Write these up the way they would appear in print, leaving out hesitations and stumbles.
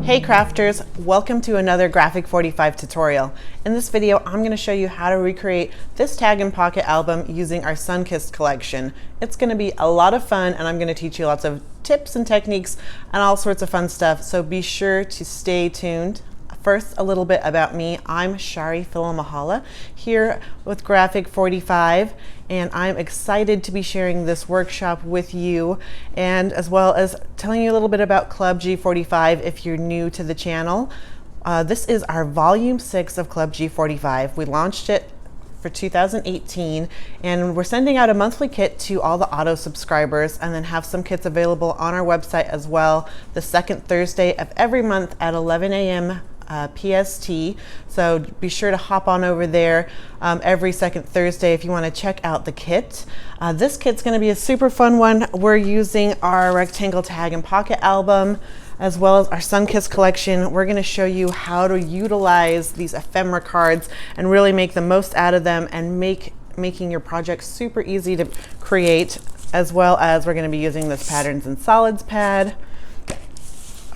Hey crafters, welcome to another Graphic 45 tutorial. In this video, I'm going to show you how to recreate this tag and pocket album using our Sunkissed collection. It's going to be a lot of fun and I'm going to teach you lots of tips and techniques and all sorts of fun stuff, so be sure to stay tuned. First, a little bit about me. I'm Charee Filimoehala here with Graphic 45, and I'm excited to be sharing this workshop with you, and as well as telling you a little bit about Club G45 if you're new to the channel. This is our volume 6 of Club G45. We launched it for 2018, and we're sending out a monthly kit to all the auto subscribers, and then have some kits available on our website as well the second Thursday of every month at 11 a.m. PST. So be sure to hop on over there every second Thursday if you want to check out the kit. This kit's going to be a super fun one. We're using our rectangle tag and pocket album as well as our Sunkissed collection. We're going to show you how to utilize these ephemera cards and really make the most out of them and making your project super easy to create, as well as we're going to be using this patterns and solids pad,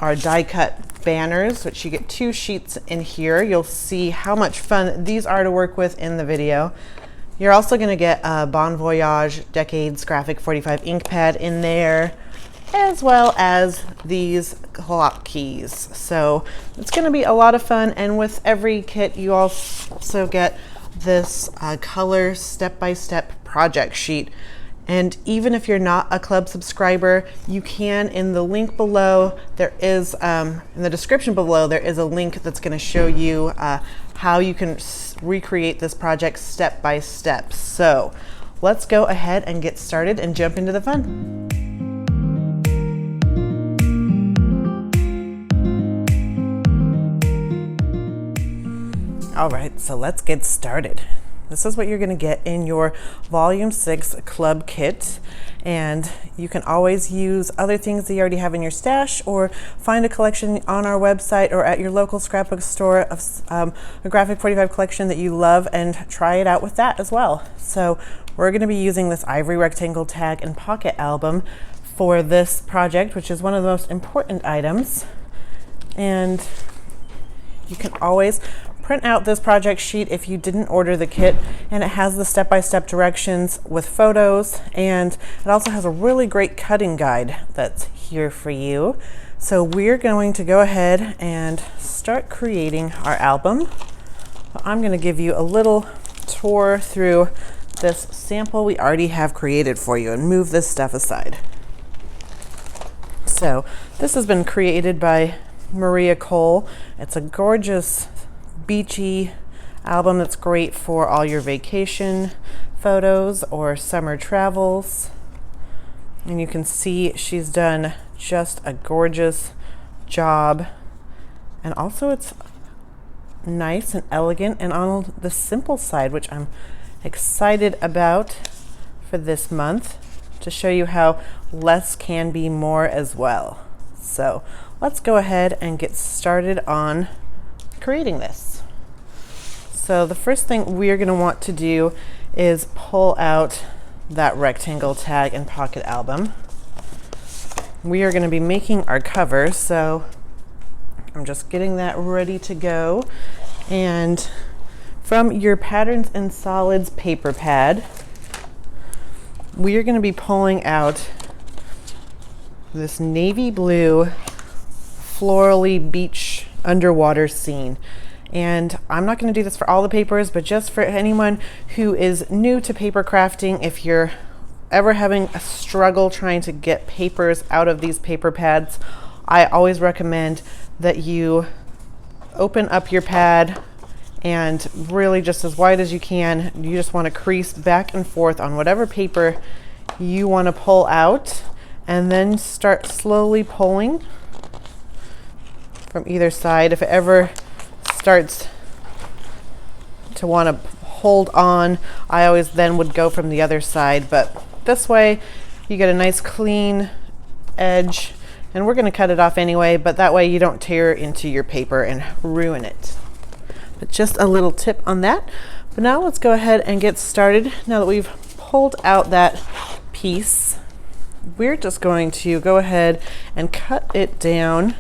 our die cut banners, which you get 2 sheets in here. You'll see how much fun these are to work with in the video. You're also going to get a Bon Voyage Decades Graphic 45 ink pad in there, as well as these clock keys. So it's going to be a lot of fun, and with every kit you also get this color step-by-step project sheet. And even if you're not a club subscriber, you can, in the link below, there is, in the description below, there is a link that's going to show you how you can recreate this project step by step. So let's go ahead and get started and jump into the fun. All right, so let's get started. This is what you're going to get in your Volume 6 Club Kit, and you can always use other things that you already have in your stash, or find a collection on our website or at your local scrapbook store of a Graphic 45 collection that you love, and try it out with that as well. So we're going to be using this ivory rectangle tag and pocket album for this project, which is one of the most important items. And you can always print out this project sheet if you didn't order the kit, and it has the step-by-step directions with photos, and it also has a really great cutting guide that's here for you. So we're going to go ahead and start creating our album. I'm going to give you a little tour through this sample we already have created for you and move this stuff aside. So this has been created by Maria Cole. It's a gorgeous beachy album that's great for all your vacation photos or summer travels. And you can see she's done just a gorgeous job, and also it's nice and elegant and on the simple side, which I'm excited about for this month, to show you how less can be more as well. So let's go ahead and get started on creating this. So the first thing we're going to want to do is pull out that rectangle tag and pocket album. We are going to be making our cover, so I'm just getting that ready to go. And from your patterns and solids paper pad, we are going to be pulling out this navy blue florally beach underwater scene. And I'm not going to do this for all the papers, but just for anyone who is new to paper crafting, if you're ever having a struggle trying to get papers out of these paper pads, I always recommend that you open up your pad and really just as wide as you can. You just want to crease back and forth on whatever paper you want to pull out, and then start slowly pulling from either side. If it ever starts to want to hold on, I always then would go from the other side, but this way you get a nice clean edge, and we're going to cut it off anyway, but that way you don't tear into your paper and ruin it. But just a little tip on that. But now let's go ahead and get started. Now that we've pulled out that piece, we're just going to go ahead and cut it down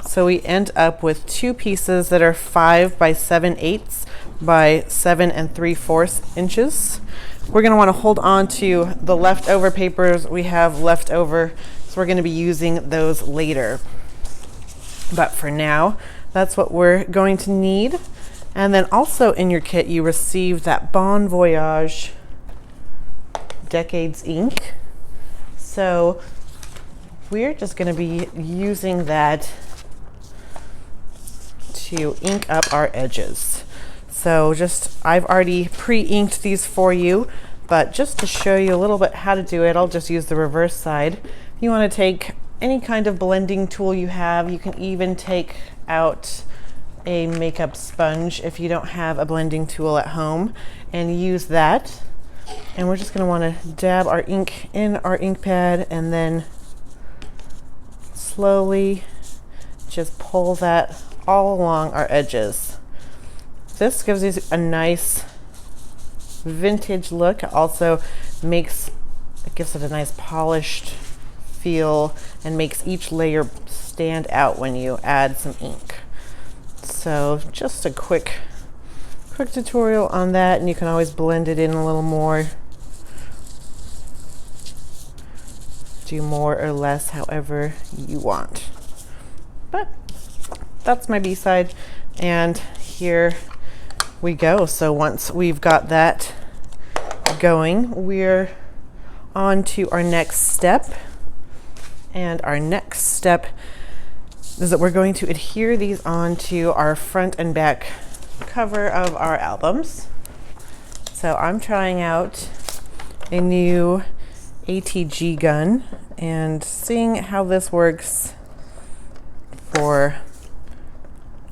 So we end up with two pieces that are 5 by 7/8 by 7 3/4 inches. We're going to want to hold on to the leftover papers we have left over, so we're going to be using those later. But for now, that's what we're going to need. And then also in your kit, you received that Bon Voyage Decades ink. So we're just going to be using that to ink up our edges. So I've already pre-inked these for you, but just to show you a little bit how to do it, I'll just use the reverse side. If you want to take any kind of blending tool you have, you can even take out a makeup sponge if you don't have a blending tool at home, and use that. And we're just going to want to dab our ink in our ink pad and then slowly just pull that all along our edges. This gives you a nice vintage look. It also gives it a nice polished feel and makes each layer stand out when you add some ink. So just a quick tutorial on that, and you can always blend it in a little more. Do more or less however you want. But that's my B-side, and here we go. So once we've got that going, we're on to our next step. And our next step is that we're going to adhere these onto our front and back cover of our albums. So I'm trying out a new ATG gun and seeing how this works for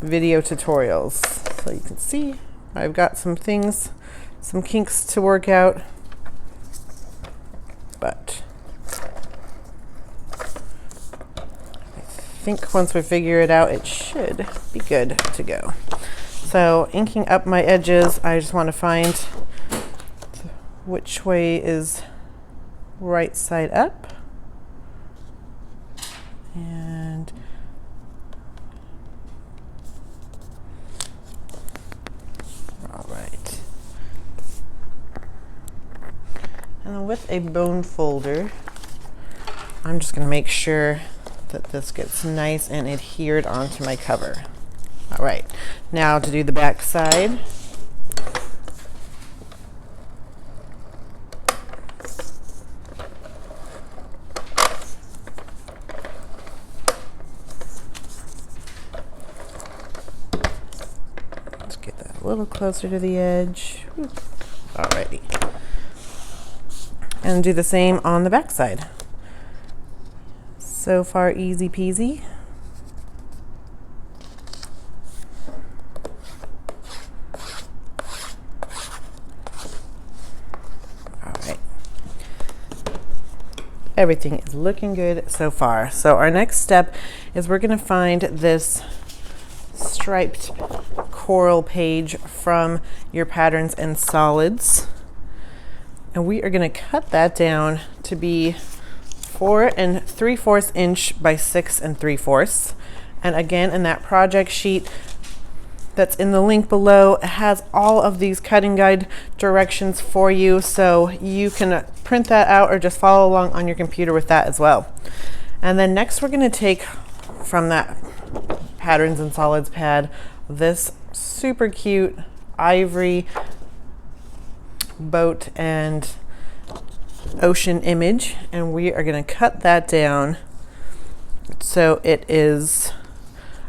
video tutorials. So you can see I've got some kinks to work out, but I think once we figure it out, it should be good to go. So inking up my edges, I just want to find which way is right side up, and all right. And then with a bone folder, I'm just going to make sure that this gets nice and adhered onto my cover. All right, now to do the back side. Let's get that a little closer to the edge. Alrighty. And do the same on the back side. So far, easy peasy. All right. Everything is looking good so far. So our next step is we're going to find this striped coral page from your Patterns and Solids. And we are going to cut that down to be 4 3/4 inch by 6 3/4. And again, in that project sheet that's in the link below, it has all of these cutting guide directions for you, so you can print that out or just follow along on your computer with that as well. And then next we're going to take from that Patterns and Solids pad this super cute ivory boat and ocean image, and we are going to cut that down so it is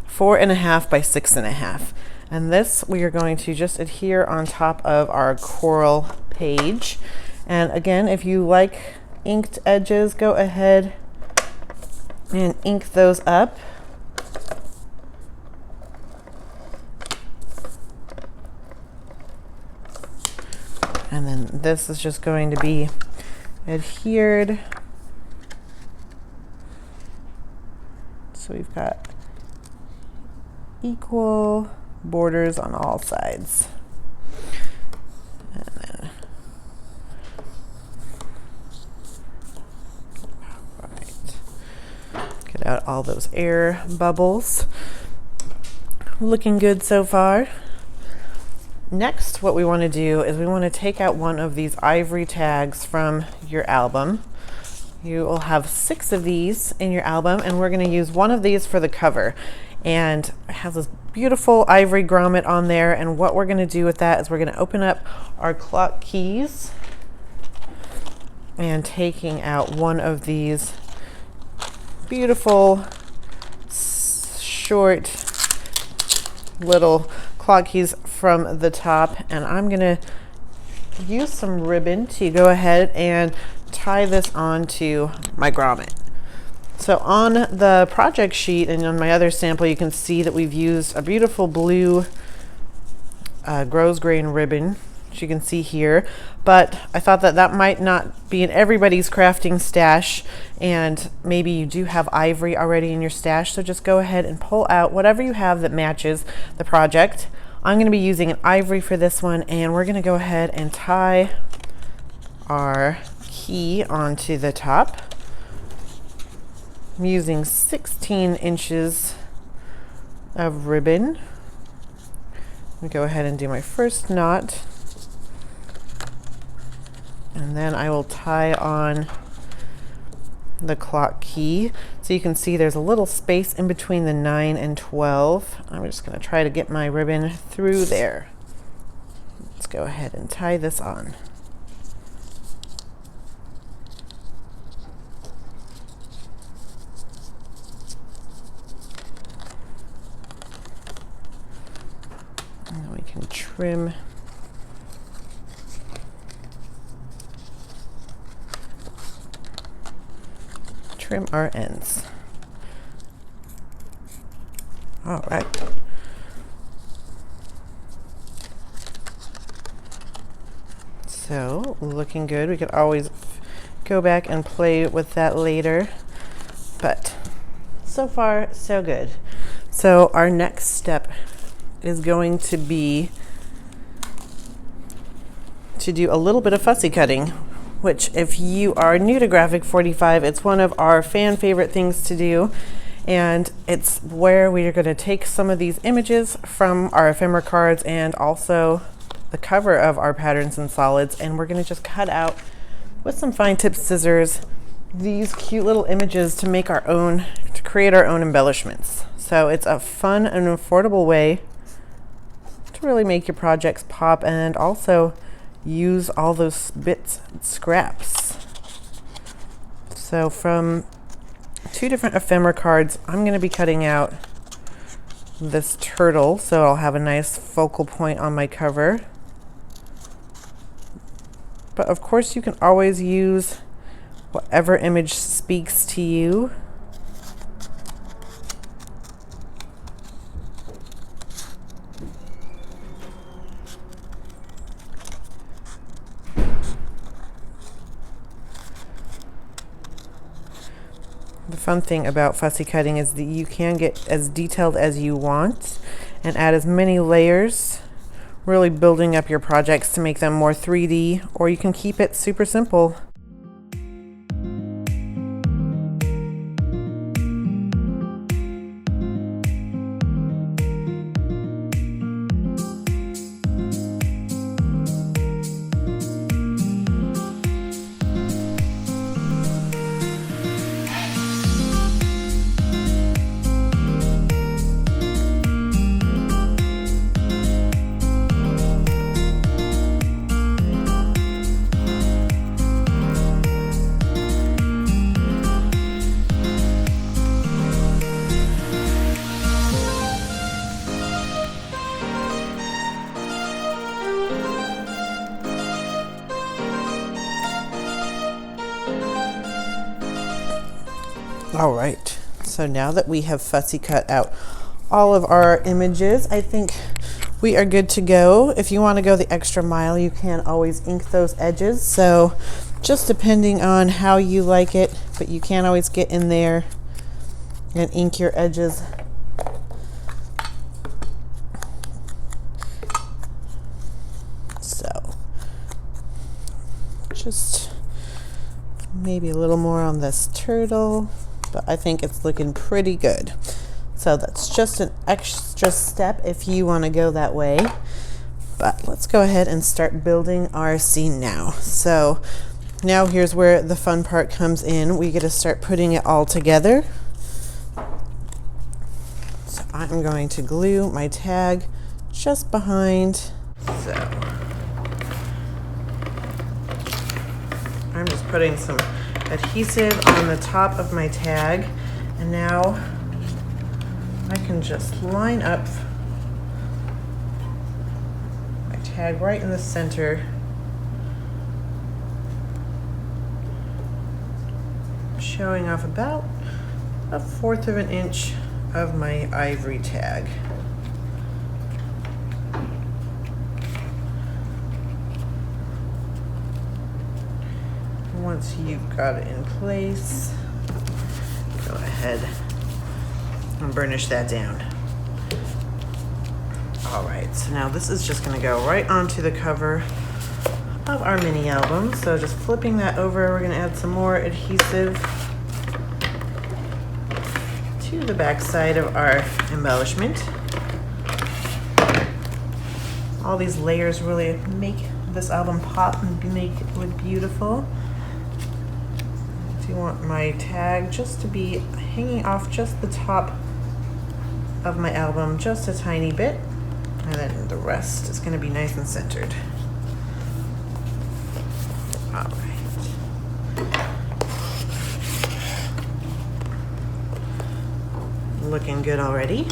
4.5 by 6.5. And this we are going to just adhere on top of our coral page. And again, if you like inked edges, go ahead and ink those up. And then this is just going to be adhered. So we've got equal borders on all sides. And then, all right, get out all those air bubbles. Looking good so far. Next, what we want to do is we want to take out one of these ivory tags from your album. You will have 6 of these in your album, and we're going to use one of these for the cover. And it has this beautiful ivory grommet on there, and what we're going to do with that is we're going to open up our clock keys and taking out one of these beautiful short little clock keys from the top, and I'm going to use some ribbon to go ahead and tie this onto my grommet. So on the project sheet and on my other sample, you can see that we've used a beautiful blue rose grain ribbon, which you can see here, but I thought that that might not be in everybody's crafting stash, and maybe you do have ivory already in your stash, so just go ahead and pull out whatever you have that matches the project. I'm going to be using an ivory for this one, and we're going to go ahead and tie our key onto the top. I'm using 16 inches of ribbon. I'm going to go ahead and do my first knot, and then I will tie on the clock key. So you can see there's a little space in between the 9 and 12. I'm just going to try to get my ribbon through there. Let's go ahead and tie this on. And then we can trim our ends. All right. So looking good. We could always go back and play with that later, but so far so good. So our next step is going to be to do a little bit of fussy cutting, which if you are new to G45, it's one of our fan favorite things to do. And it's where we are going to take some of these images from our ephemera cards and also the cover of our patterns and solids, and we're going to just cut out with some fine tip scissors these cute little images to make our own, to create our own embellishments. So it's a fun and affordable way to really make your projects pop and also use all those bits and scraps. So from 2 different ephemera cards, I'm going to be cutting out this turtle, so I'll have a nice focal point on my cover. But of course you can always use whatever image speaks to you. The fun thing about fussy cutting is that you can get as detailed as you want and add as many layers, really building up your projects to make them more 3D, or you can keep it super simple. All right, so now that we have fussy cut out all of our images, I think we are good to go. If you want to go the extra mile, you can always ink those edges. So just depending on how you like it, but you can always get in there and ink your edges. So just maybe a little more on this turtle. but I think it's looking pretty good. So that's just an extra step if you want to go that way. But let's go ahead and start building our scene now. So now here's where the fun part comes in. We get to start putting it all together. So I'm going to glue my tag just behind. So I'm just putting some adhesive on the top of my tag, and now I can just line up my tag right in the center, showing off about 1/4 of an inch of my ivory tag. Once you've got it in place, go ahead and burnish that down. All right, so now this is just going to go right onto the cover of our mini album. So just flipping that over, we're going to add some more adhesive to the back side of our embellishment. All these layers really make this album pop and make it look beautiful. I want my tag just to be hanging off just the top of my album just a tiny bit, and then the rest is going to be nice and centered. All right. Looking good already.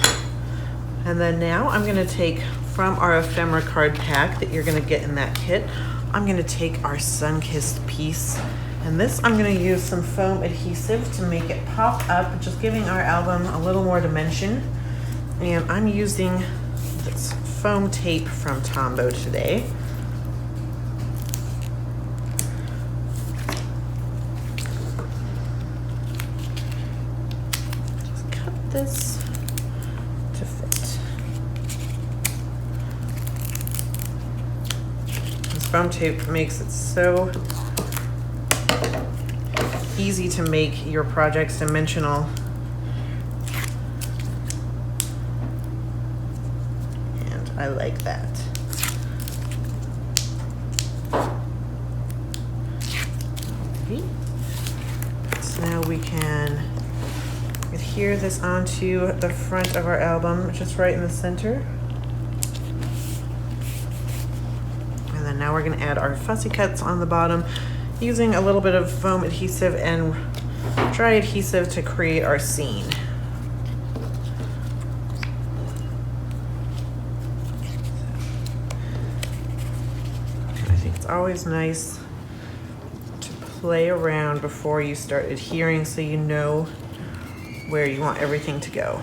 And then now I'm going to take from our ephemera card pack that you're going to get in that kit, I'm going to take our sun-kissed piece. And this, I'm going to use some foam adhesive to make it pop up, just giving our album a little more dimension. And I'm using this foam tape from Tombow today. Just cut this to fit. This foam tape makes it so easy to make your projects dimensional. And I like that. Okay. So now we can adhere this onto the front of our album, just right in the center. And then now we're going to add our fussy cuts on the bottom, using a little bit of foam adhesive and dry adhesive to create our scene. I think it's always nice to play around before you start adhering so you know where you want everything to go.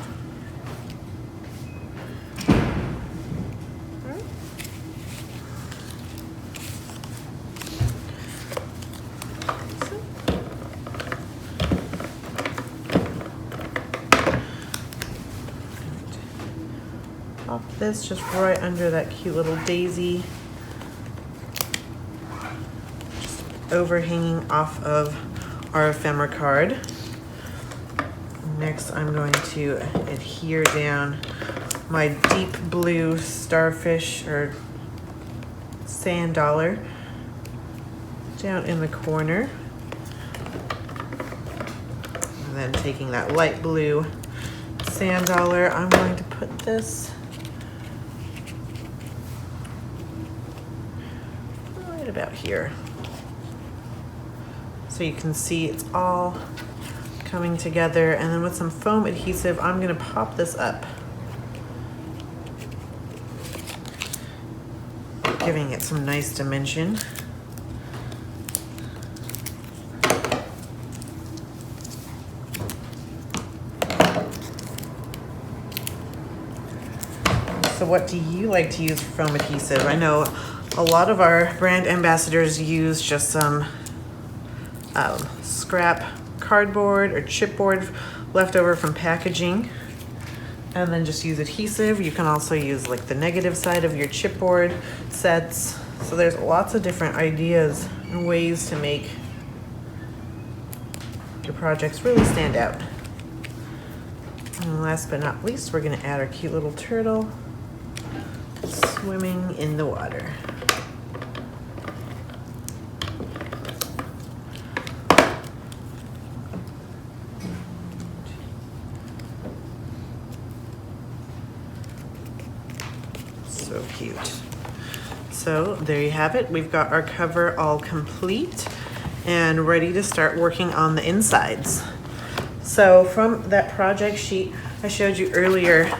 Pop this just right under that cute little daisy, just overhanging off of our ephemera card. Next, I'm going to adhere down my deep blue starfish or sand dollar down in the corner. And then taking that light blue sand dollar, I'm going to put this right about here. So you can see it's all coming together, and then with some foam adhesive, I'm going to pop this up, giving it some nice dimension. So what do you like to use for foam adhesive? I know a lot of our brand ambassadors use just some scrap cardboard or chipboard left over from packaging, and then just use adhesive. You can also use like the negative side of your chipboard sets. So there's lots of different ideas and ways to make your projects really stand out. And last but not least, we're going to add our cute little turtle swimming in the water. So cute. So there you have it. We've got our cover all complete and ready to start working on the insides. So from that project sheet I showed you earlier,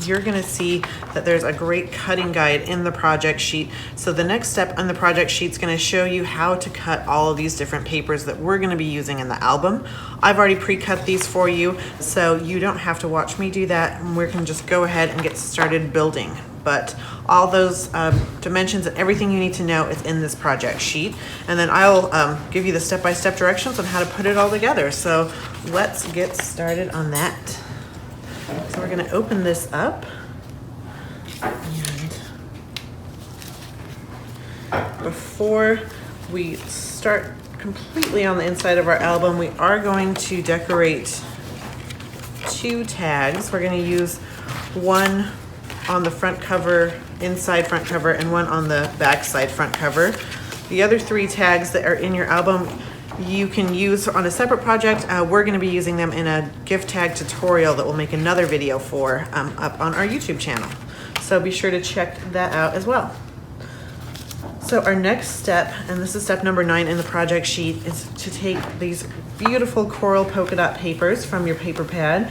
you're gonna see that there's a great cutting guide in the project sheet. So the next step on the project sheet is gonna show you how to cut all of these different papers that we're gonna be using in the album. I've already pre-cut these for you, so you don't have to watch me do that, and we can just go ahead and get started building. But all those dimensions and everything you need to know is in this project sheet. And then I'll give you the step-by-step directions on how to put it all together. So let's get started on that. So we're gonna open this up. And before we start completely on the inside of our album, we are going to decorate 2 tags. We're gonna use one on the front cover, inside front cover, and one on the back side front cover. The other 3 tags that are in your album you can use on a separate project. We're going to be using them in a gift tag tutorial that we'll make another video for up on our YouTube channel. So be sure to check that out as well. So our next step, and this is step number 9 in the project sheet, is to take these beautiful coral polka dot papers from your paper pad.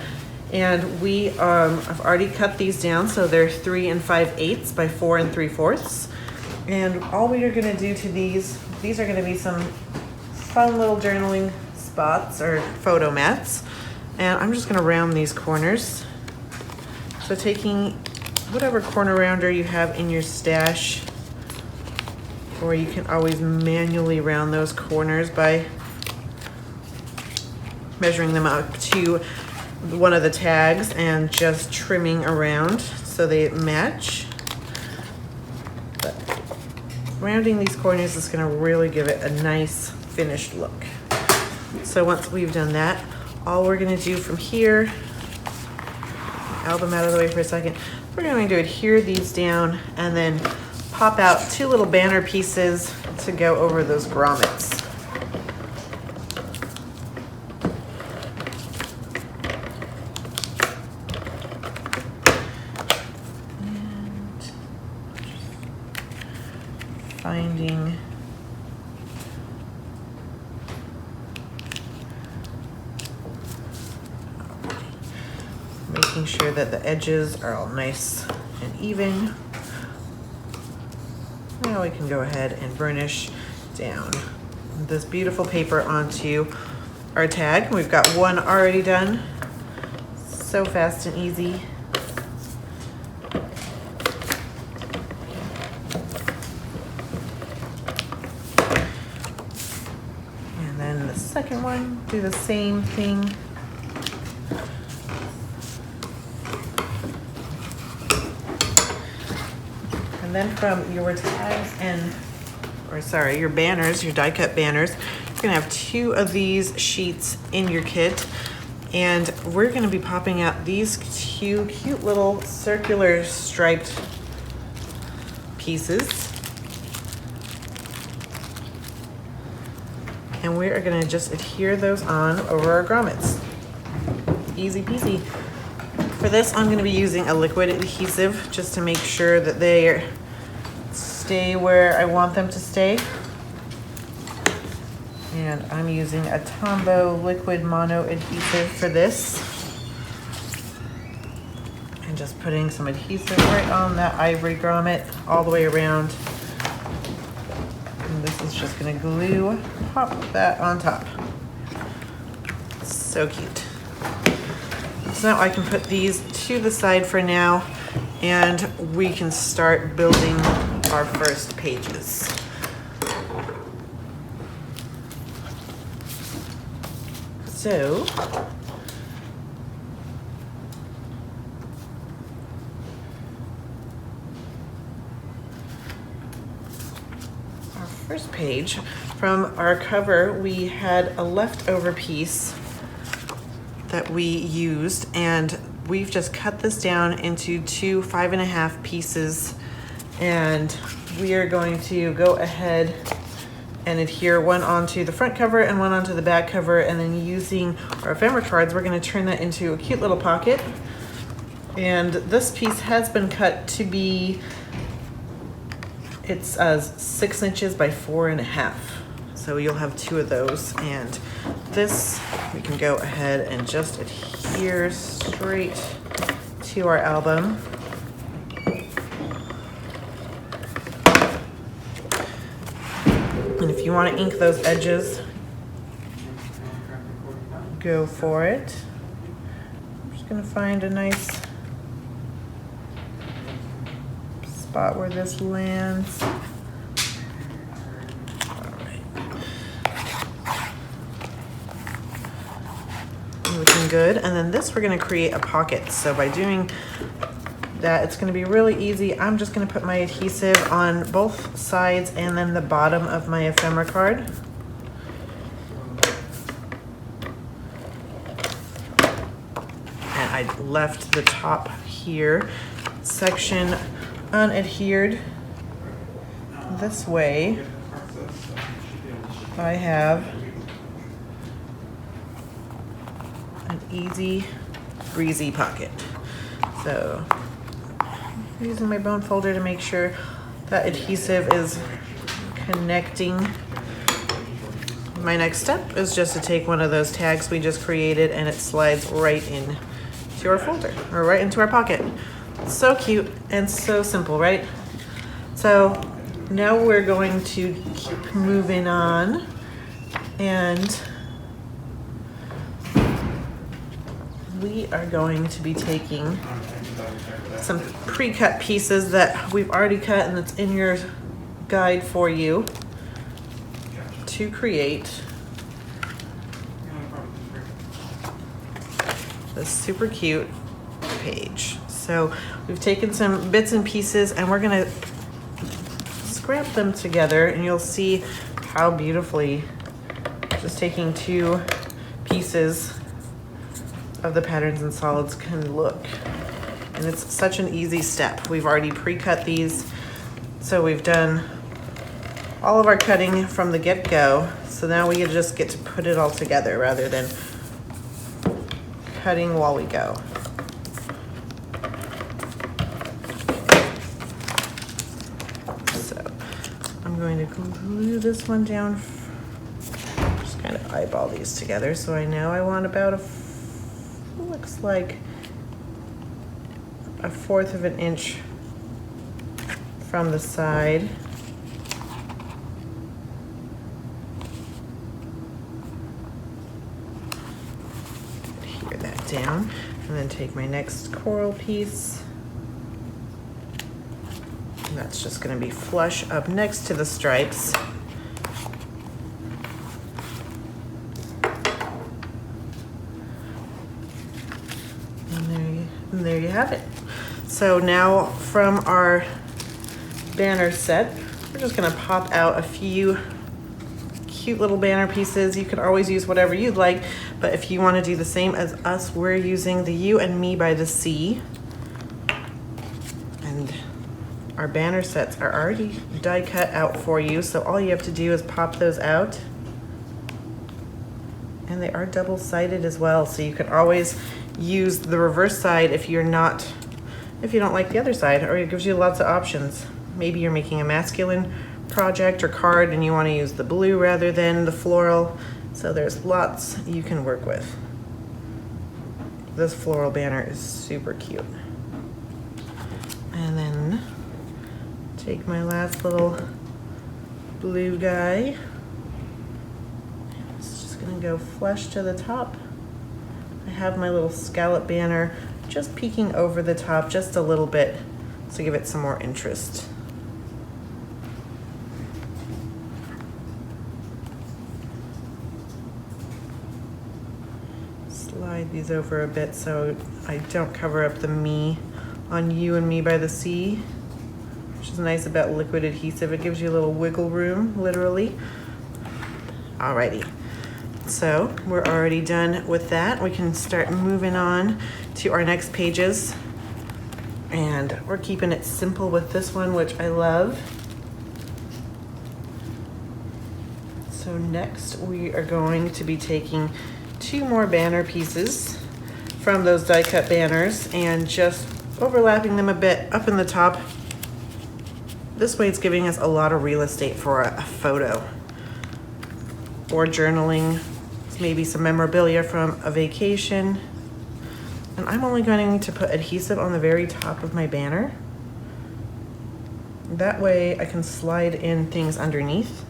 And we have already cut these down, so they're 3 5/8 by 4 3/4. And all we are gonna do to these are gonna be some fun little journaling spots or photo mats. And I'm just gonna round these corners. So taking whatever corner rounder you have in your stash, or you can always manually round those corners by measuring them up to one of the tags and just trimming around so they match. But rounding these corners is going to really give it a nice finished look. So once we've done that, all we're going to do from here, album out of the way for a second, we're going to adhere these down and then pop out 2 little banner pieces to go over those grommets. Finding making sure that the edges are all nice and even. Now we can go ahead and burnish down this beautiful paper onto our tag. We've got one already done. So fast and easy. Second one, do the same thing. And then from your tags your banners, your die cut banners, you're gonna have 2 of these sheets in your kit. And we're gonna be popping out these 2 cute little circular striped pieces. And we are gonna just adhere those on over our grommets. Easy peasy. For this, I'm gonna be using a liquid adhesive just to make sure that they stay where I want them to stay. And I'm using a Tombow liquid mono adhesive for this. And just putting some adhesive right on that ivory grommet all the way around. And this is just gonna glue, pop that on top. So cute. So now I can put these to the side for now, and we can start building our first pages. So, our first page, from our cover, we had a leftover piece that we used, and we've just cut this down into two 5.5 pieces, and we are going to go ahead and adhere one onto the front cover and one onto the back cover, and then using our ephemera cards, we're going to turn that into a cute little pocket. And this piece has been cut to be, it's 6 inches by 4.5. So you'll have 2 of those, and this we can go ahead and just adhere straight to our album. And if you want to ink those edges, go for it. I'm just going to find a nice spot where this lands. Looking good. And then this, we're going to create a pocket. So by doing that, it's going to be really easy. I'm just going to put my adhesive on both sides and then the bottom of my ephemera card. And I left the top here section unadhered. This way I have an easy breezy pocket. So I'm using my bone folder to make sure that adhesive is connecting. My next step is just to take one of those tags we just created, and it slides right in to our folder, or right into our pocket. So cute and so simple, right? So now we're going to keep moving on, and we are going to be taking some pre-cut pieces that we've already cut, and it's in your guide for you to create this super cute page. So we've taken some bits and pieces, and we're gonna scrap them together, and you'll see how beautifully just taking 2 pieces of the patterns and solids can look. And it's such an easy step. We've already pre-cut these, so we've done all of our cutting from the get-go. So now we just get to put it all together rather than cutting while we go. So I'm going to glue this one down. Just kind of eyeball these together so I know I want about looks like a 1/4 of an inch from the side. Adhere that down, and then take my next coral piece. And that's just going to be flush up next to the stripes. And there you have it. So now from our banner set, we're just gonna pop out a few cute little banner pieces. You can always use whatever you'd like, but if you wanna do the same as us, we're using the You and Me by the Sea. And our banner sets are already die cut out for you, so all you have to do is pop those out. And they are double-sided as well, so you can always use the reverse side if you don't like the other side, or it gives you lots of options. Maybe you're making a masculine project or card and you want to use the blue rather than the floral. So there's lots you can work with. This floral banner is super cute. And then take my last little blue guy. It's just gonna go flush to the top. I have my little scallop banner just peeking over the top just a little bit to give it some more interest. Slide these over a bit so I don't cover up the me on You and Me by the Sea, which is nice about liquid adhesive. It gives you a little wiggle room, literally. Alrighty, so we're already done with that. We can start moving on to our next pages. And we're keeping it simple with this one, which I love. So next we are going to be taking 2 more banner pieces from those die cut banners and just overlapping them a bit up in the top. This way it's giving us a lot of real estate for a photo or journaling, maybe some memorabilia from a vacation. And I'm only going to put adhesive on the very top of my banner. That way I can slide in things underneath.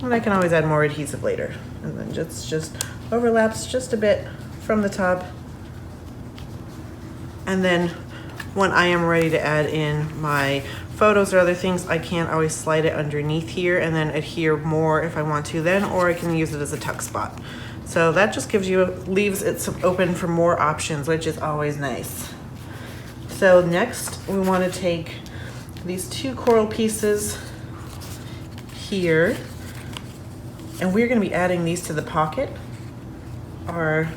And I can always add more adhesive later. And then just overlaps just a bit from the top. And then when I am ready to add in my photos or other things, I can always slide it underneath here and then adhere more if I want to then, or I can use it as a tuck spot. So that just leaves it open for more options, which is always nice. So next we want to take these 2 coral pieces here, and we're going to be adding these to the pocket. Our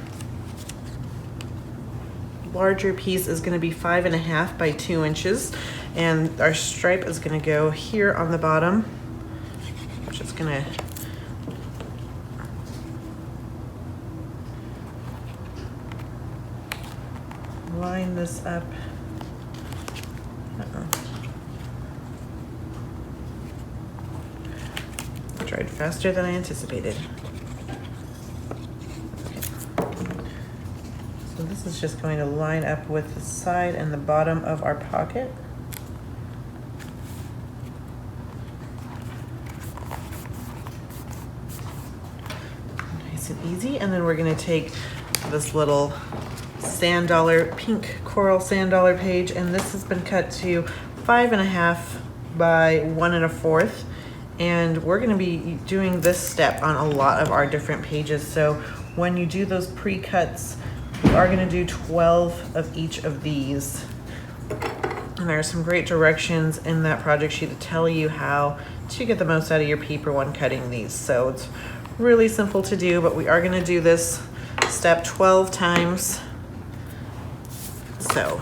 larger piece is going to be 5.5 by 2 inches, and our stripe is going to go here on the bottom. I'm just going to line this up. Dried faster than I anticipated. So this is just going to line up with the side and the bottom of our pocket. Nice and easy. And then we're going to take this little sand dollar, pink coral sand dollar page, and this has been cut to 5.5 by 1 1/4. And we're going to be doing this step on a lot of our different pages. So when you do those pre-cuts, you are going to do 12 of each of these. And there are some great directions in that project sheet to tell you how to get the most out of your paper when cutting these. So it's really simple to do, but we are going to do this step 12 times. So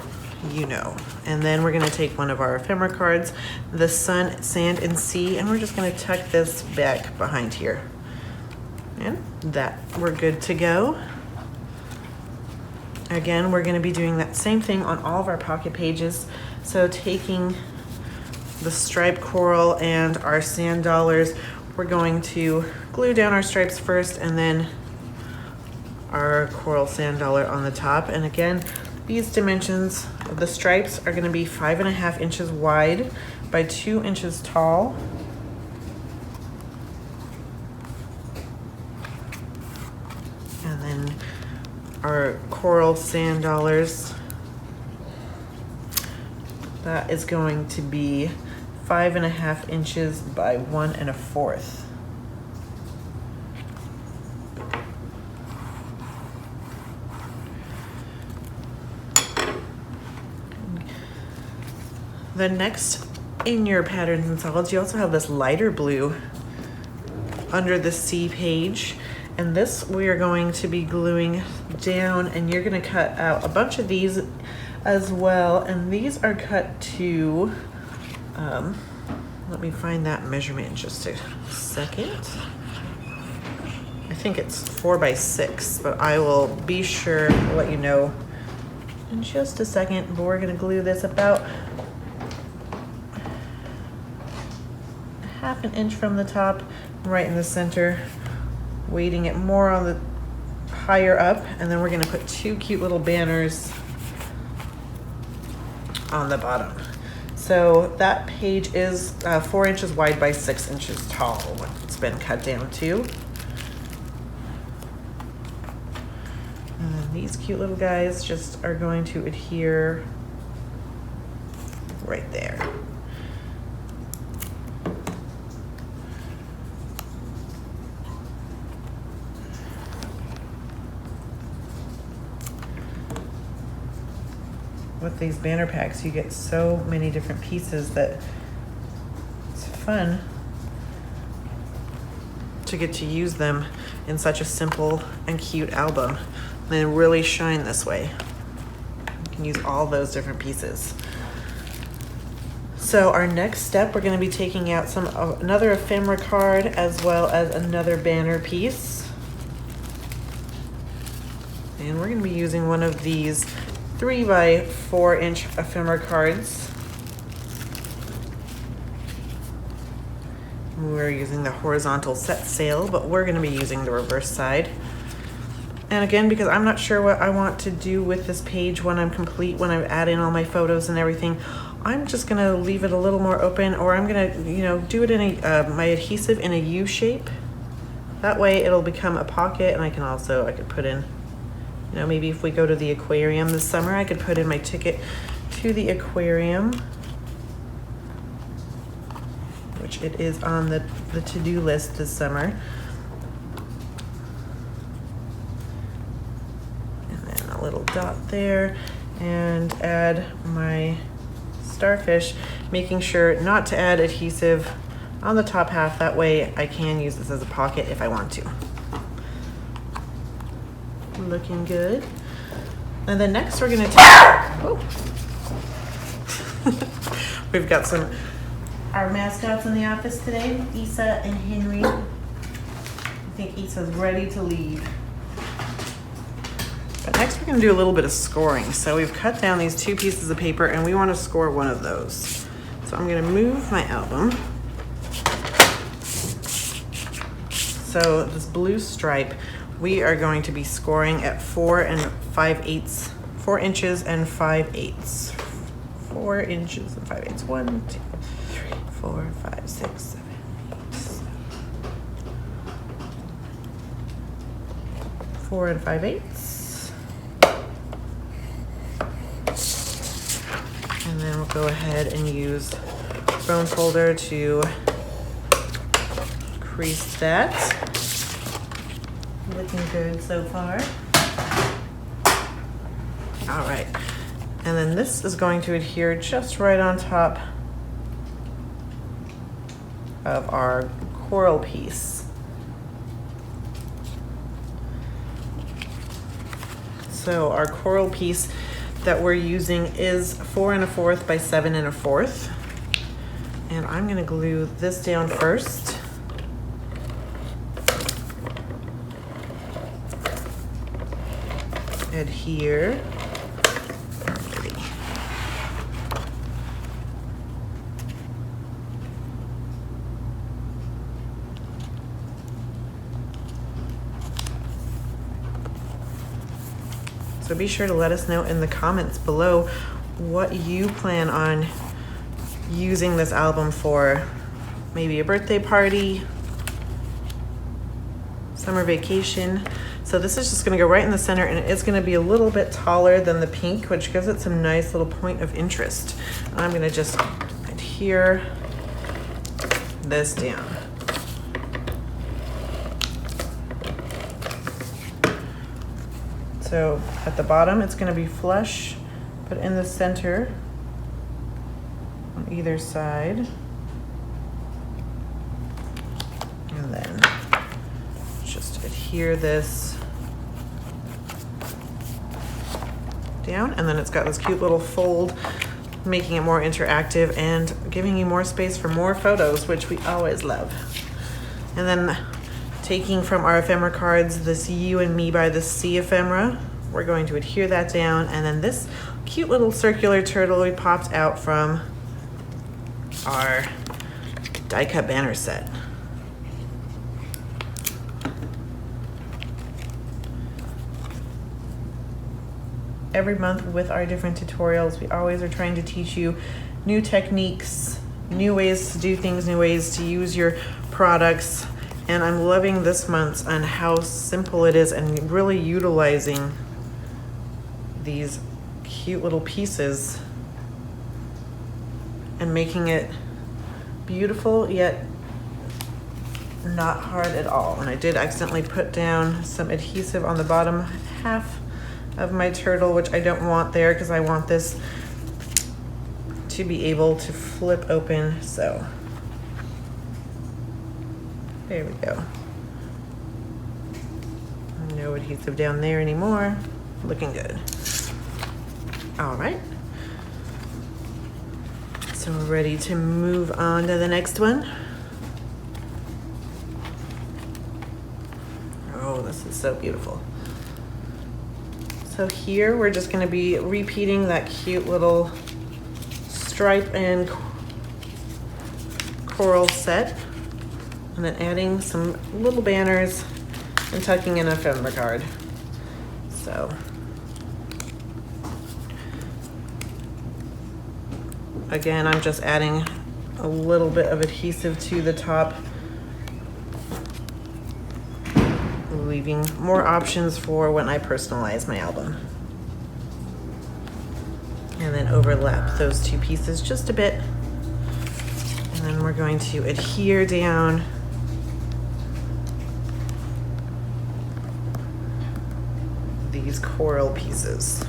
you know. And then we're going to take one of our ephemera cards, the sun, sand, and sea, and we're just going to tuck this back behind here. And that, we're good to go. Again, we're going to be doing that same thing on all of our pocket pages. So taking the striped coral and our sand dollars, we're going to glue down our stripes first and then our coral sand dollar on the top. And again, these dimensions of the stripes are going to be 5.5 inches wide by 2 inches tall. And then our coral sand dollars, that is going to be 5.5 inches by 1 1/4. The next in your patterns and solids, you also have this lighter blue under the C page, and this we are going to be gluing down, and you're going to cut out a bunch of these as well, and these are cut to let me find that measurement in just a second. I think it's 4 by 6, but I will be sure to let you know in just a second. But we're going to glue this about 1/2 inch from the top, right in the center, weighting it more on the higher up, and then we're going to put 2 cute little banners on the bottom. So that page is 4 inches wide by 6 inches tall when it's been cut down to. And then these cute little guys just are going to adhere right there. With these banner packs, you get so many different pieces that it's fun to get to use them in such a simple and cute album. They really shine this way. You can use all those different pieces. So our next step, we're going to be taking out another ephemera card as well as another banner piece. And we're going to be using one of these 3 by 4 inch ephemera cards. We're using the horizontal set sail, but we're going to be using the reverse side. And again, because I'm not sure what I want to do with this page when I'm complete, when I add in all my photos and everything, I'm just going to leave it a little more open, or I'm going to, do it in my adhesive in a U shape. That way it'll become a pocket, and I could put in, maybe if we go to the aquarium this summer, I could put in my ticket to the aquarium, which it is on the to-do list this summer. And then a little dot there, and add my starfish, making sure not to add adhesive on the top half. That way I can use this as a pocket if I want to. Looking good. And then next we're going to take, we've got our mascots in the office today, Issa and Henry. I think Issa's ready to leave. But next we're going to do a little bit of scoring. So we've cut down these 2 pieces of paper and we want to score one of those. So I'm going to move my album. So this blue stripe, we are going to be scoring at 4 5/8, 4 inches and 5/8. 4 inches and 5/8. 1, 2, 3, 4, 5, 6, 7, 8, 7. 4 5/8. And then we'll go ahead and use bone folder to crease that. Looking good so far. All right. And then this is going to adhere just right on top of our coral piece. So our coral piece that we're using is 4 1/4 by 7 1/4. And I'm going to glue this down first. Adhere. So be sure to let us know in the comments below what you plan on using this album for. Maybe a birthday party, summer vacation. So this is just going to go right in the center, and it's going to be a little bit taller than the pink, which gives it some nice little point of interest. And I'm going to just adhere this down. So at the bottom, it's going to be flush, but in the center, on either side. And then just adhere this down, and then it's got this cute little fold, making it more interactive and giving you more space for more photos, which we always love. And then taking from our ephemera cards this You and Me by the Sea ephemera, we're going to adhere that down, and then this cute little circular turtle we popped out from our die cut banner set. Every month with our different tutorials, we always are trying to teach you new techniques, new ways to do things, new ways to use your products. And I'm loving this month's on how simple it is and really utilizing these cute little pieces and making it beautiful yet not hard at all. And I did accidentally put down some adhesive on the bottom half of my turtle, which I don't want there because I want this to be able to flip open. So there we go. No adhesive down there anymore. Looking good. All right. So we're ready to move on to the next one. Oh, this is so beautiful. So here we're just going to be repeating that cute little stripe and coral set, and then adding some little banners and tucking in a ephemera card. So again, I'm just adding a little bit of adhesive to the top, leaving more options for when I personalize my album. And then overlap those two pieces just a bit. And then we're going to adhere down these coral pieces.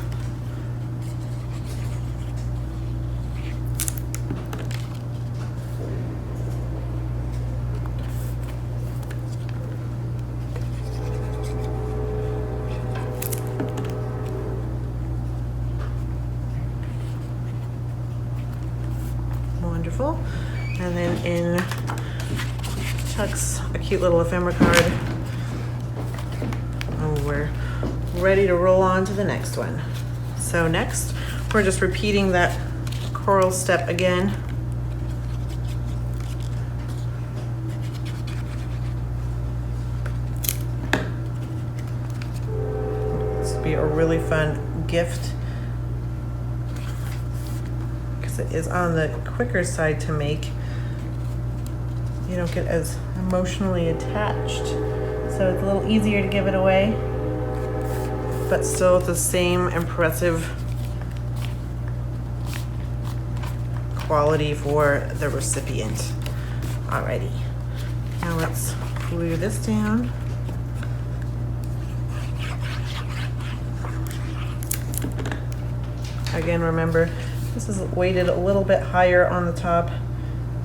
Wonderful. And then in tucks a cute little ephemera card. And we're ready to roll on to the next one. So next, we're just repeating that coral step again. This will be a really fun gift, it is on the quicker side to make. You don't get as emotionally attached, so it's a little easier to give it away, but still the same impressive quality for the recipient. Alrighty, now let's glue this down. Again, remember, this is weighted a little bit higher on the top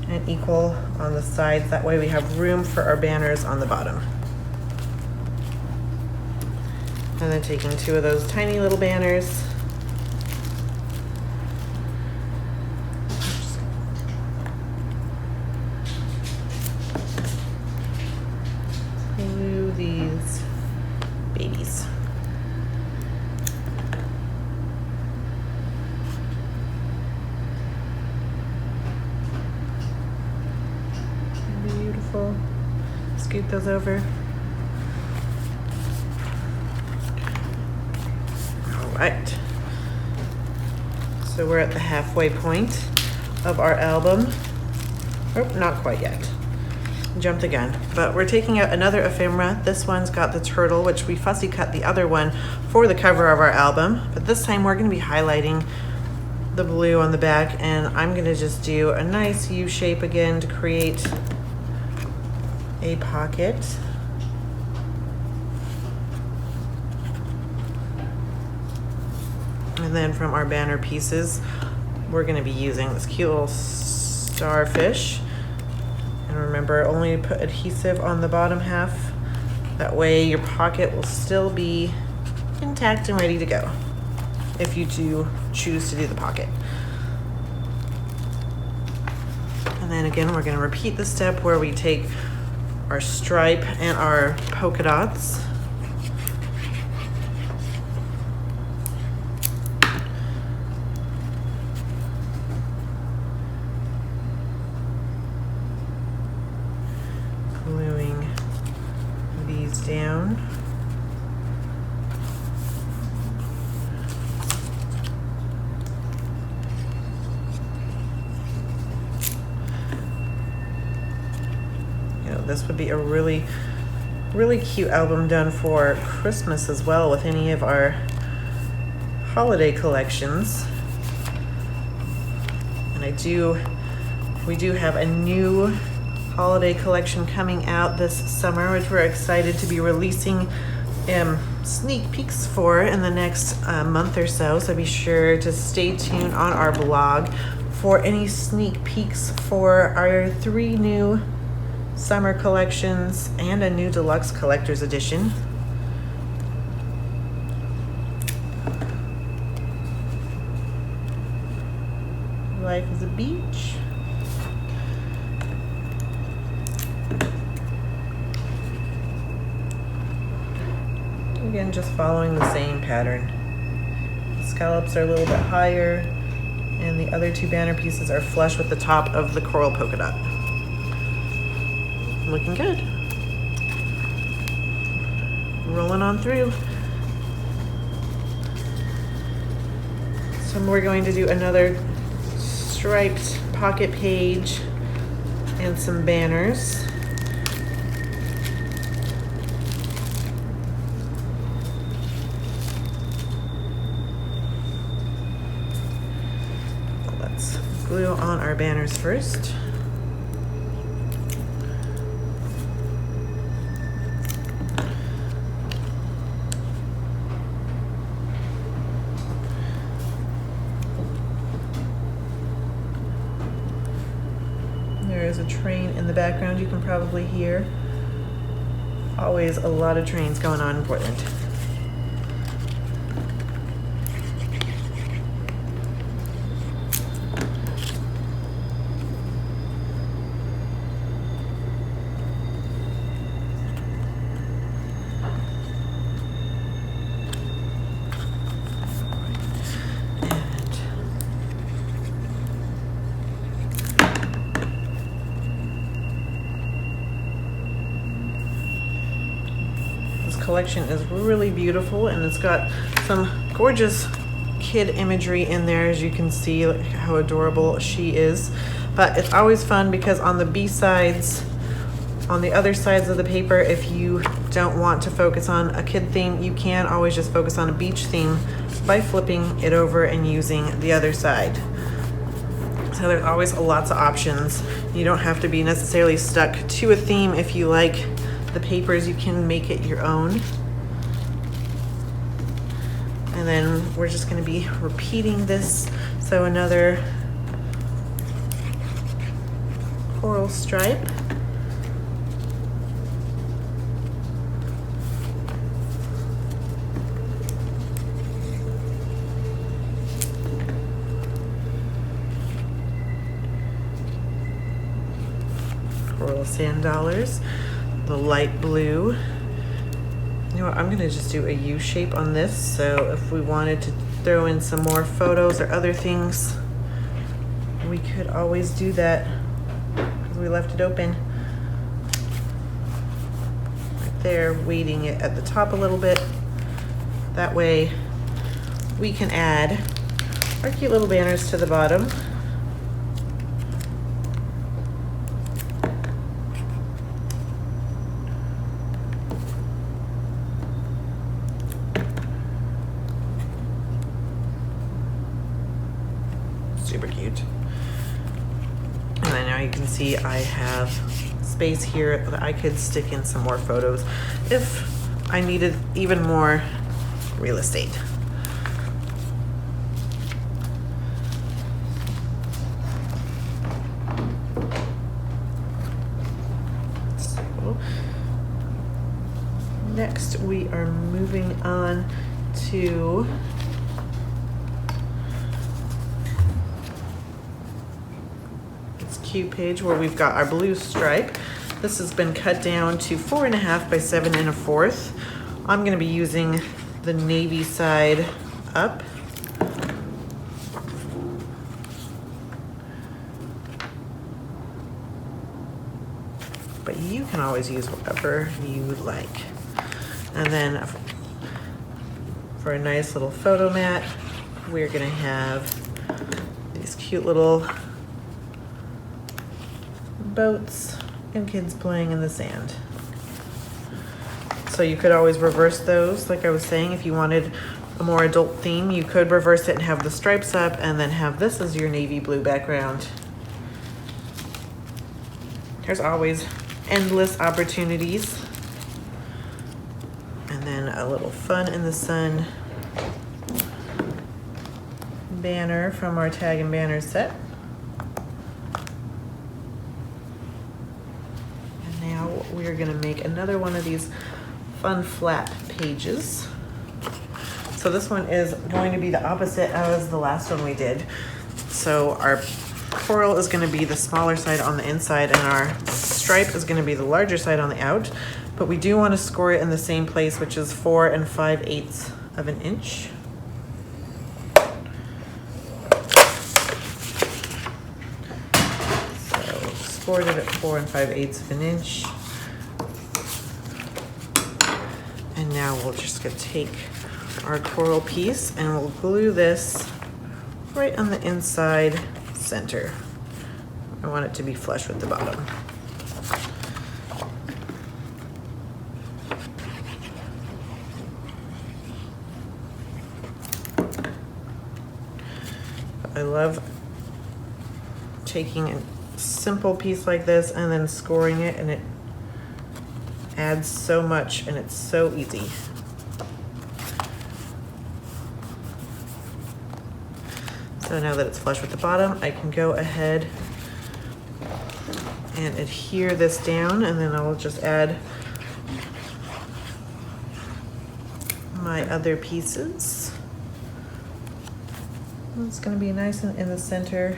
and equal on the sides. That way we have room for our banners on the bottom. And then taking two of those tiny little banners, glue these babies. Scoot those over. All right. So we're at the halfway point of our album. Oh, not quite yet. Jumped again. But we're taking out another ephemera. This one's got the turtle, which we fussy cut the other one for the cover of our album. But this time we're going to be highlighting the blue on the back, and I'm going to just do a nice U shape again to create a pocket. And then from our banner pieces, we're going to be using this cute little starfish. And remember, only put adhesive on the bottom half. That way your pocket will still be intact and ready to go if you do choose to do the pocket. And then again, we're going to repeat the step where we take our stripe and our polka dots. Gluing these down. This would be a really cute album done for Christmas as well, with any of our holiday collections. And we do have a new holiday collection coming out this summer, which we're excited to be releasing sneak peeks for in the next month or so. So be sure to stay tuned on our blog for any sneak peeks for our 3 new summer collections and a new deluxe collector's edition. life is a beach. Again, just following the same pattern. The scallops are a little bit higher, and the other two banner pieces are flush with the top of the coral polka dot. Looking good. Rolling on through. So we're going to do another striped pocket page and some banners. Let's glue on our banners first. There's a train in the background you can probably hear. Always a lot of trains going on in Portland. Collection is really beautiful, and it's got some gorgeous kid imagery in there, as you can see, like how adorable she is. But it's always fun because on the B-sides, on the other sides of the paper, if you don't want to focus on a kid theme, you can always just focus on a beach theme by flipping it over and using the other side. So there's always lots of options. You don't have to be necessarily stuck to a theme. If you like the papers, you can make it your own. And then we're just going to be repeating this. So another coral stripe. Coral sand dollars. The light blue. You know what, I'm gonna just do a U shape on this, so if we wanted to throw in some more photos or other things, we could always do that because we left it open. Right there, weighting it at the top a little bit. That way we can add our cute little banners to the bottom. Super cute. And then now you can see I have space here that I could stick in some more photos if I needed even more real estate. So next we are moving on to cute page where we've got our blue stripe. This has been cut down to 4.5 by 7 1/4. I'm going to be using the navy side up. But you can always use whatever you would like. And then for a nice little photo mat, we're going to have these cute little boats and kids playing in the sand. So you could always reverse those, like I was saying. If you wanted a more adult theme, you could reverse it and have the stripes up and then have this as your navy blue background. There's always endless opportunities. And then a little fun in the sun banner from our tag and banner set. We're going to make another one of these fun flat pages. So this one is going to be the opposite as the last one we did. So our coral is going to be the smaller side on the inside and our stripe is going to be the larger side on the out. But we do want to score it in the same place, which is 4 5/8 of an inch. So scored it at 4 5/8 of an inch. And now we're just going to take our coral piece and we'll glue this right on the inside center. I want it to be flush with the bottom. I love taking a simple piece like this and then scoring it, and it adds so much and it's so easy. So now that it's flush with the bottom, I can go ahead and adhere this down, and then I'll just add my other pieces. It's going to be nice and in the center.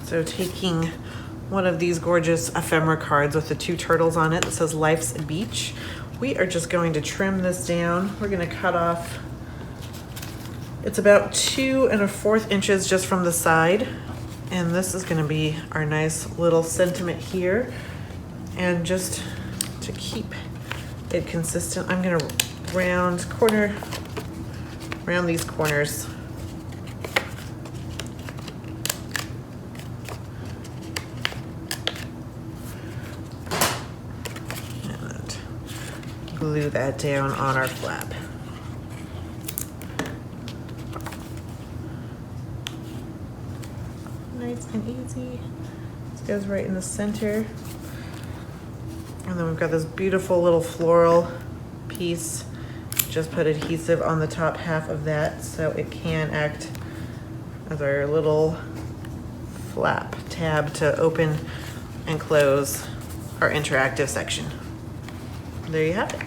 So taking one of these gorgeous ephemera cards with the 2 turtles on it that says Life's a Beach, we are just going to trim this down. We're going to cut off, it's about 2 1/4 inches just from the side. And this is going to be our nice little sentiment here. And just to keep it consistent, I'm going to round these corners. And glue that down on our flap. Nice and easy. This goes right in the center. And then we've got this beautiful little floral piece. Just put adhesive on the top half of that so it can act as our little flap tab to open and close our interactive section. There you have it.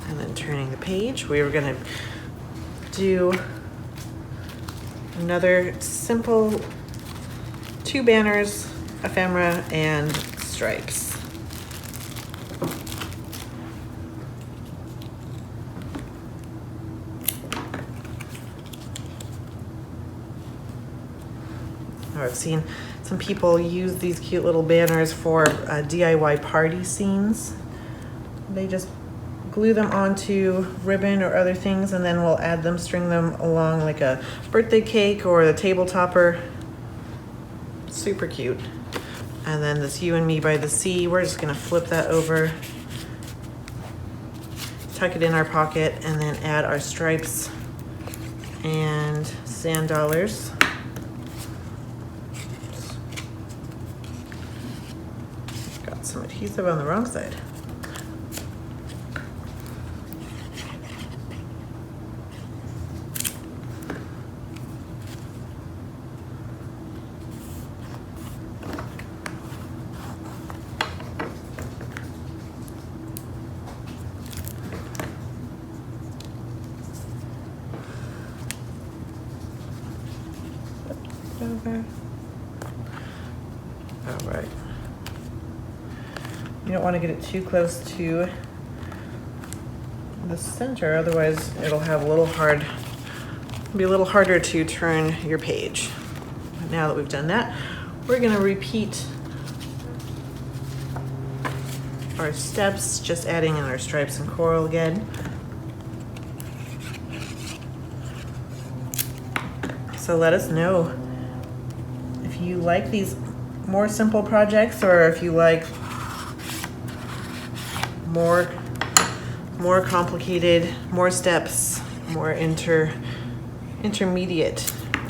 And then turning the page, we were going to do another simple 2 banners, ephemera, and stripes. I've seen some people use these cute little banners for DIY party scenes. They just glue them onto ribbon or other things, and then we'll add them, string them along like a birthday cake or the table topper. Super cute. And then this You and Me by the Sea, we're just gonna flip that over, tuck it in our pocket, and then add our stripes and sand dollars. Got some adhesive on the wrong side. Over. All right. You don't want to get it too close to the center, otherwise it'll have a little hard, be a little harder to turn your page. Now that we've done that, we're going to repeat our steps, just adding in our stripes and coral again. So let us know if you like these more simple projects, or if you like more complicated, more steps, more intermediate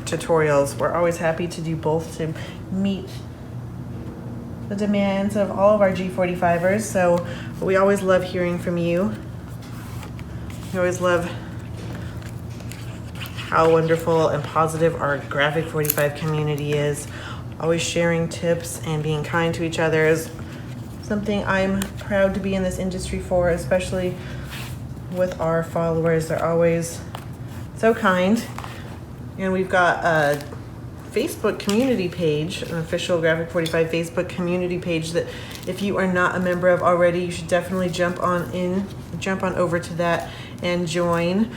tutorials. We're always happy to do both to meet the demands of all of our G45ers. So we always love hearing from you. We always love how wonderful and positive our Graphic 45 community is. Always sharing tips and being kind to each other is something I'm proud to be in this industry for, especially with our followers. They're always so kind. And we've got a Facebook community page, an official Graphic 45 Facebook community page that if you are not a member of already, you should definitely jump on over to that and join.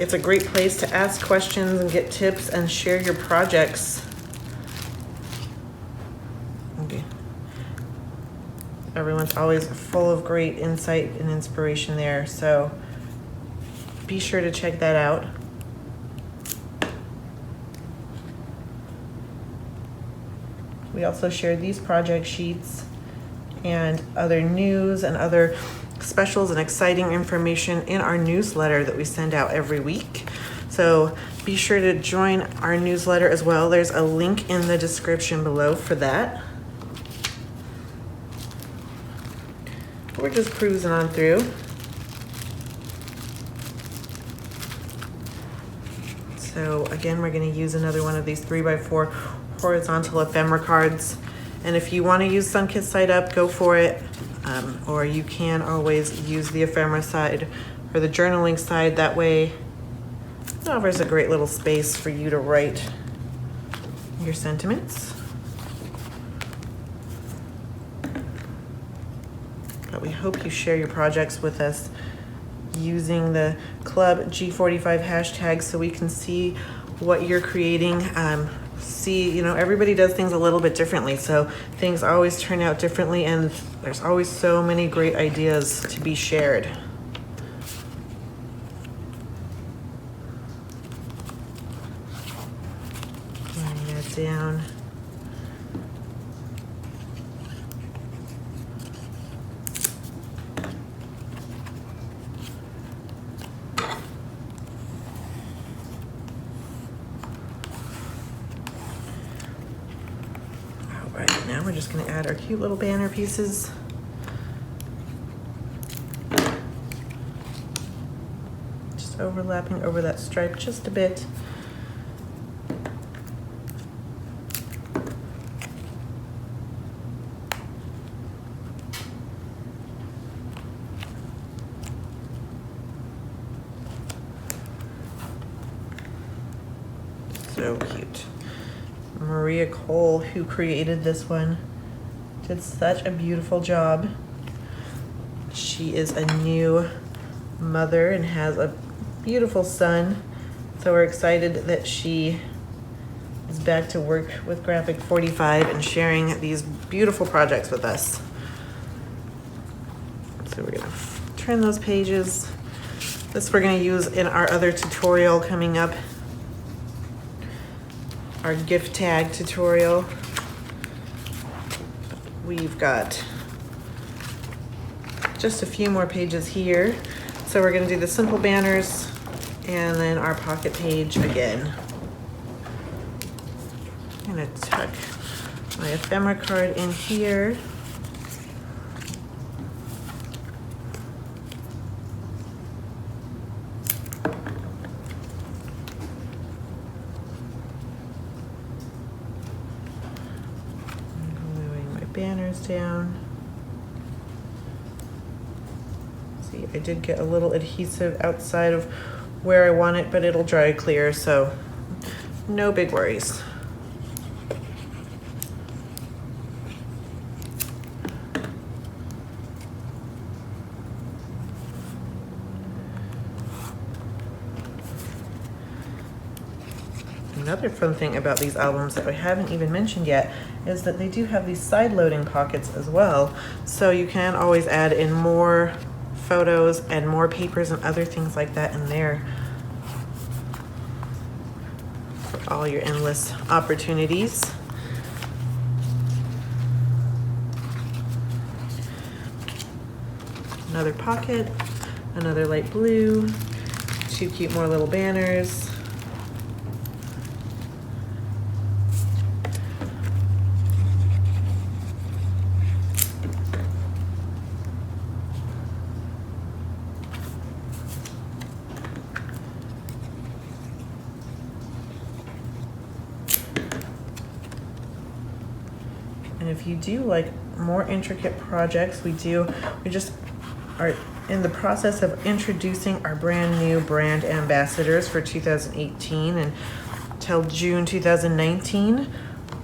It's a great place to ask questions and get tips and share your projects. Okay. Everyone's always full of great insight and inspiration there, so be sure to check that out. We also share these project sheets and other news and other specials and exciting information in our newsletter that we send out every week. So be sure to join our newsletter as well. There's a link in the description below for that. We're just cruising on through. So again, we're going to use another one of these 3x4 horizontal ephemera cards. And if you want to use sunkissed side up, go for it. Or you can always use the ephemera side or the journaling side. That way it offers a great little space for you to write your sentiments. But we hope you share your projects with us using the Club G45 hashtag so we can see what you're creating. Everybody does things a little bit differently, so things always turn out differently, and there's always so many great ideas to be shared. Laying that down. Now we're just going to add our cute little banner pieces. Just overlapping over that stripe just a bit. So cute. Maria Cole, who created this one, did such a beautiful job. She is a new mother and has a beautiful son, so we're excited that she is back to work with Graphic 45 and sharing these beautiful projects with us. So we're gonna turn those pages. This we're gonna use in our other tutorial coming up, our gift tag tutorial. We've got just a few more pages here. So we're gonna do the simple banners and then our pocket page again. I'm gonna tuck my ephemera card in here. Banners down. See, I did get a little adhesive outside of where I want it, but it'll dry clear, so no big worries. Another fun thing about these albums that I haven't even mentioned yet is that they do have these side loading pockets as well. So you can always add in more photos and more papers and other things like that in there for all your endless opportunities. Another pocket, another light blue, two cute more little banners. if you do like more intricate projects, we just are in the process of introducing our brand new brand ambassadors for 2018 and till June 2019.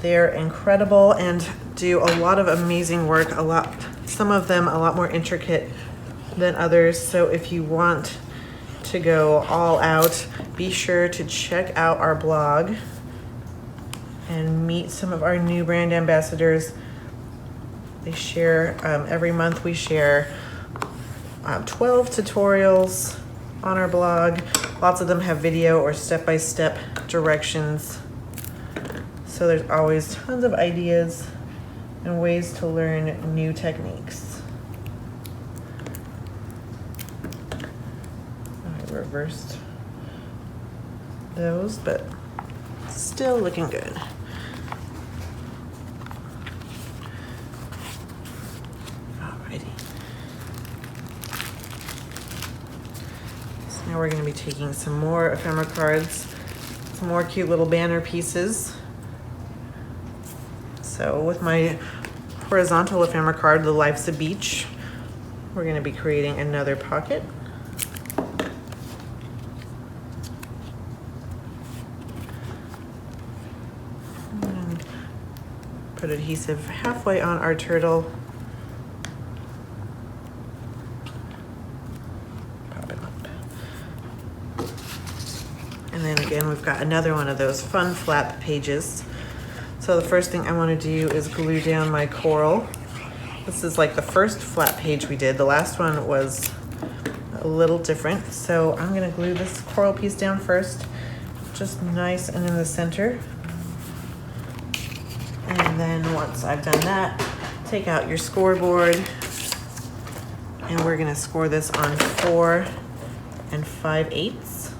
They're incredible and do a lot of amazing work, some of them a lot more intricate than others. So if you want to go all out, be sure to check out our blog and meet some of our new brand ambassadors. They share, every month we share 12 tutorials on our blog. Lots of them have video or step-by-step directions. So there's always tons of ideas and ways to learn new techniques. I reversed those, but still looking good. Alrighty. So now we're going to be taking some more ephemera cards, some more cute little banner pieces. So with my horizontal ephemera card, the Life's a Beach, we're going to be creating another pocket. And put adhesive halfway on our turtle. Pop it up. And then again, we've got another one of those fun flap pages. So the first thing I want to do is glue down my coral. This is like the first flat page we did. The last one was a little different. So I'm going to glue this coral piece down first, just nice and in the center. And then once I've done that, take out your scoreboard. And we're going to score this on 4 5/8.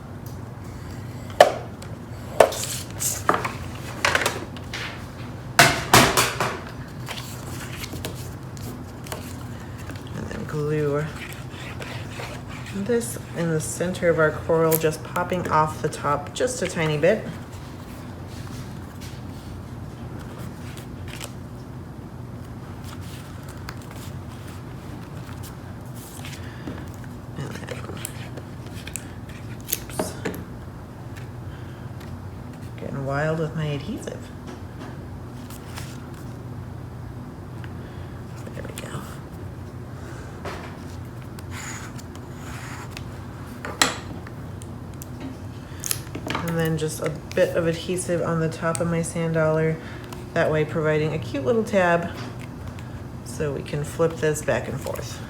Glue this in the center of our coral, just popping off the top just a tiny bit. And then, oops, getting wild with my adhesive. And then just a bit of adhesive on the top of my sand dollar, that way providing a cute little tab so we can flip this back and forth.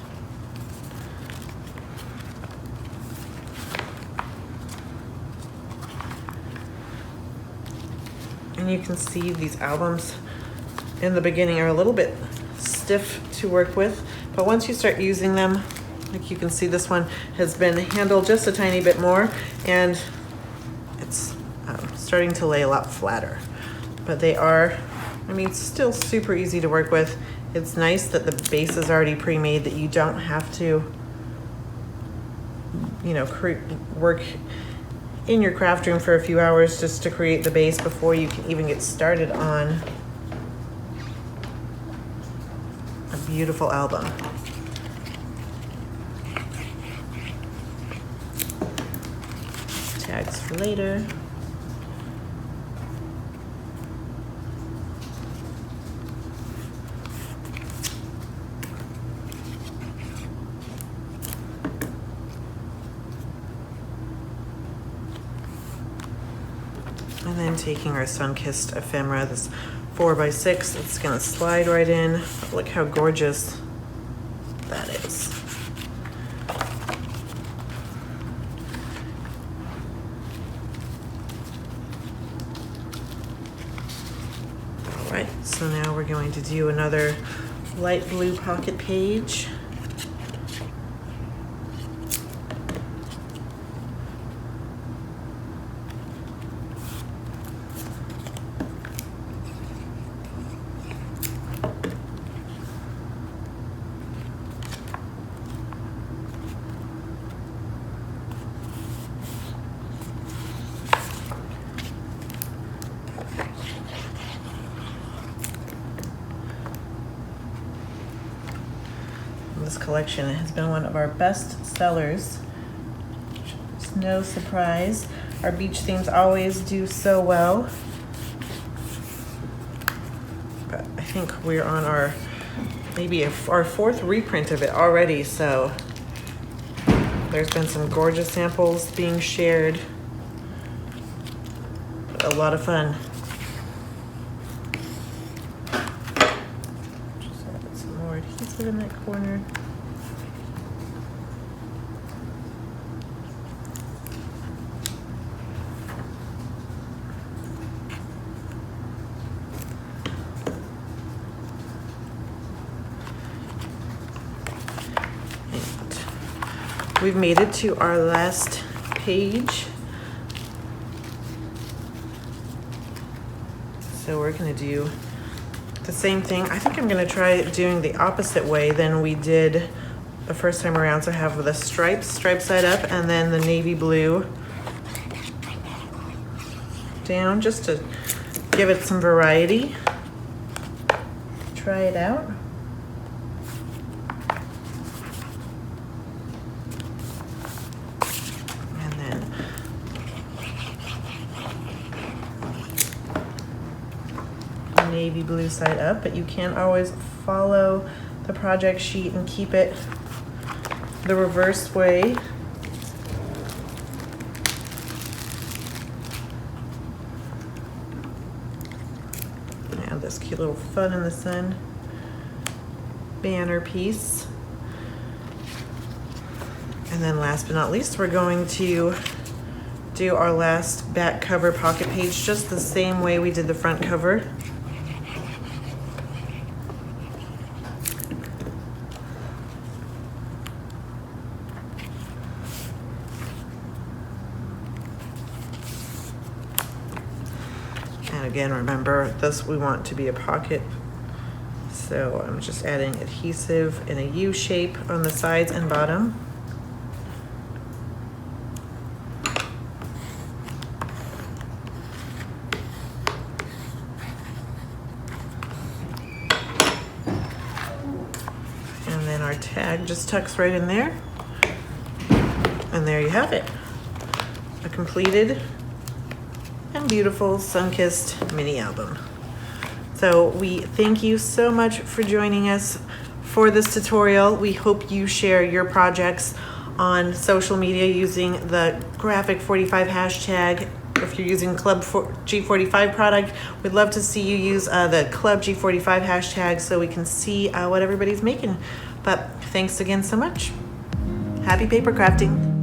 And you can see these albums in the beginning are a little bit stiff to work with, but once you start using them, like you can see, this one has been handled just a tiny bit more, and it's starting to lay a lot flatter. But they are, I mean, still super easy to work with. It's nice that the base is already pre-made, that you don't have to, you know, work in your craft room for a few hours just to create the base before you can even get started on a beautiful album. Tags for later. And then taking our sunkissed ephemera, this 4x6, it's gonna slide right in. Look how gorgeous that is. All right, so now we're going to do another light blue pocket page. this collection. It has been one of our best sellers. It's no surprise. Our beach themes always do so well. But I think we're on our, maybe our fourth reprint of it already, so there's been some gorgeous samples being shared. A lot of fun. Just add some more adhesive in that corner. And we've made it to our last page. So we're gonna do the same thing. I think I'm gonna try doing the opposite way than we did the first time around. So I have the stripes side up and then the navy blue down, just to give it some variety. Try it out. Navy blue side up, but you can't always follow the project sheet and keep it the reverse way. And this cute little fun in the sun banner piece. And then last but not least, we're going to do our last back cover pocket page just the same way we did the front cover. And again, remember this, we want to be a pocket. So I'm just adding adhesive in a U shape on the sides and bottom. And then our tag just tucks right in there. And there you have it. A completed and beautiful sun-kissed mini album. So we thank you so much for joining us for this tutorial. We hope you share your projects on social media using the Graphic45 hashtag. If you're using Club G45 product, we'd love to see you use the Club G45 hashtag so we can see what everybody's making. But thanks again so much. Happy paper crafting.